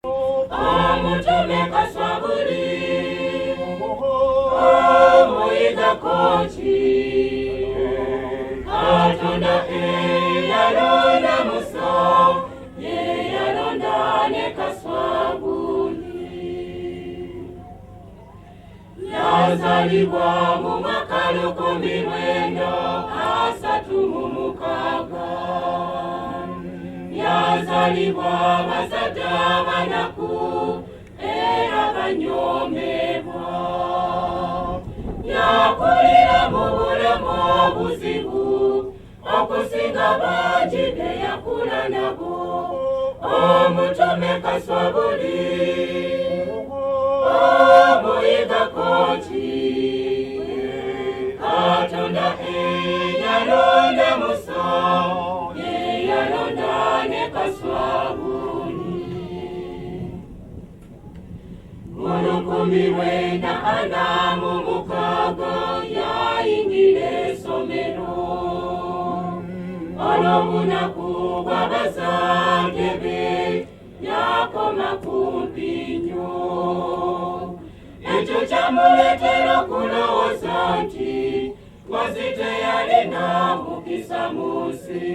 Omutume Kaswabuli omuyiga koki Katonda yalonda Musa ye yalonda ne Kaswabuli. Yazalibwa mu mwaka 1936. Yazalibwa basajja banaku era banyomebwa. Yakulira mu bulemu obuzibu okusinga bangi be yakula nabo. Omutume Kaswabuli omuyiga koki Katonda yalonda Musa ye yalonda ne Kaswabuli. Mu 1946 yayingira essomero. Olunaku lw'abazadde be yakoma kumpi nnyo. Ekyo kyamuleetera okulowooza nti Wazite yalina mukisa mu nsi.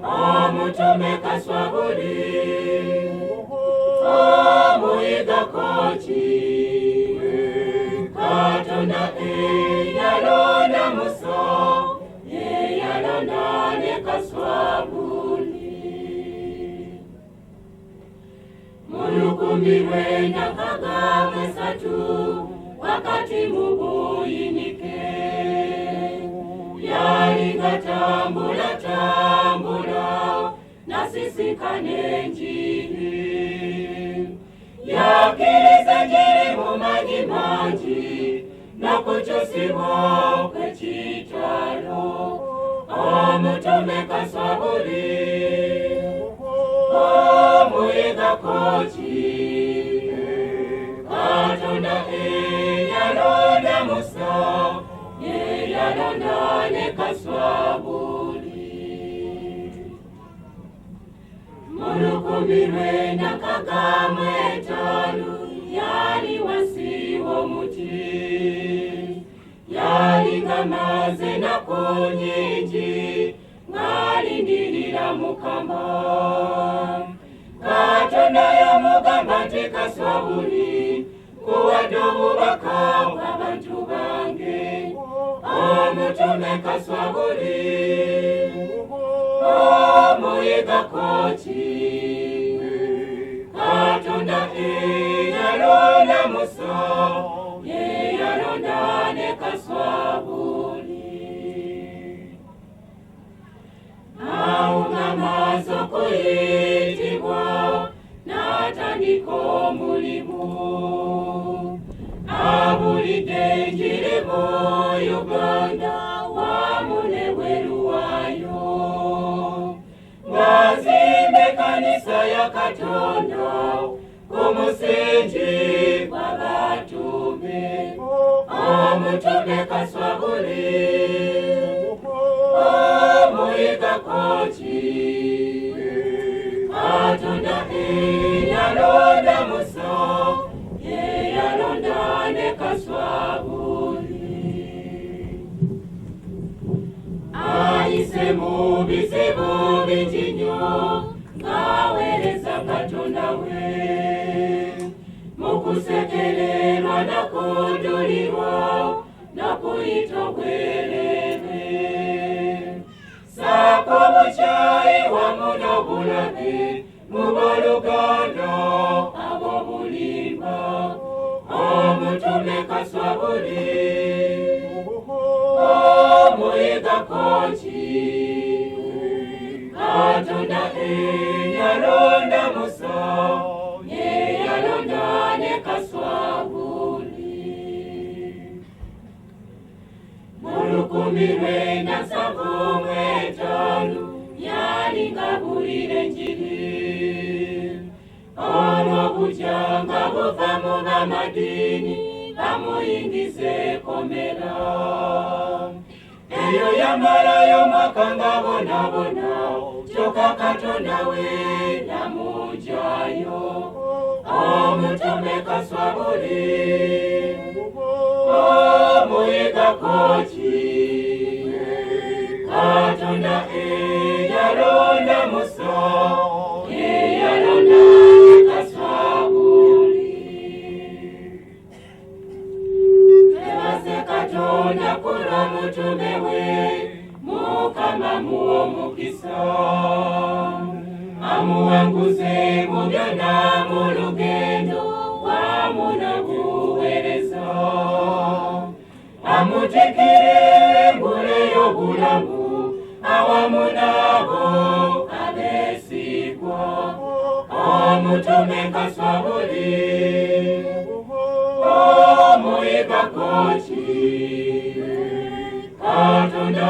Omutume Kaswabuli omuyiga koki Katonda yalonda Musa ye yalonda ne Kaswabuli. Mu 1963 wakati mu buyinike yalinga tambula nasisinkana enjiri. Yakkiriza giri mu maanyi mangi n'okukyusibwa kw'ekiitalo. Omutume Kaswabuli omuyiga koki Katonda yalonda Musa ye yalonda ne Kaswabuli. Mu 1965 yali wansi w'omuti. Yalinga maze ennaku nnyingi ng'alindirira Mukama. Katonda yamugamba nti Kaswabuli nkuwadde obubaka bw'abantu bange. Omutume Kaswabuli omuyiga koki Katonda yalonda Musa ye yalonda ne Kaswabuli. Awo ng'amaze okuyitibwa n'atandika omulimu. Abulidde enjiri mu Uganda wamu n'ebweru waayo. Ng'azimba ekkanisa ya Katonda ku musingi gw'abatume. Omutume Kaswabuli omuyiga koki Katonda yalonda Musa ye yalonda ne Kaswabuli. Ayise mu bizibu bingi nnyo ng'aweereza Katonda we. Mu kusekererwa n'okudulirwa n'okuyita obwereere. Ssaako obukyayi wamu n'obulabe mu booluganda ab'obulimba. Omutume Kaswabuli omuyiga koki Katonda yalonda Musa ye yalonda ne Kaswabuli. Mu 1975 yalinga abulira enjiri. Olw'obujanga buva mu b'amadiini bamuyingiza ekomera. Eyo yamalayo mwaka ng'abonabona kyokka Katonda we yamugyayo. Sauli omuyiga koki Katonda eyalonda Musa eyalonda Sauli. Twebaze Katonda kulw'omutume we Mukama muwe omukisa amuwanguze mu byonna mu lugendo wamu n'obuweereza amutikire engule y'obulamu awamu n'abo abeesigwa omutume Sauli omuyiga koki Katonda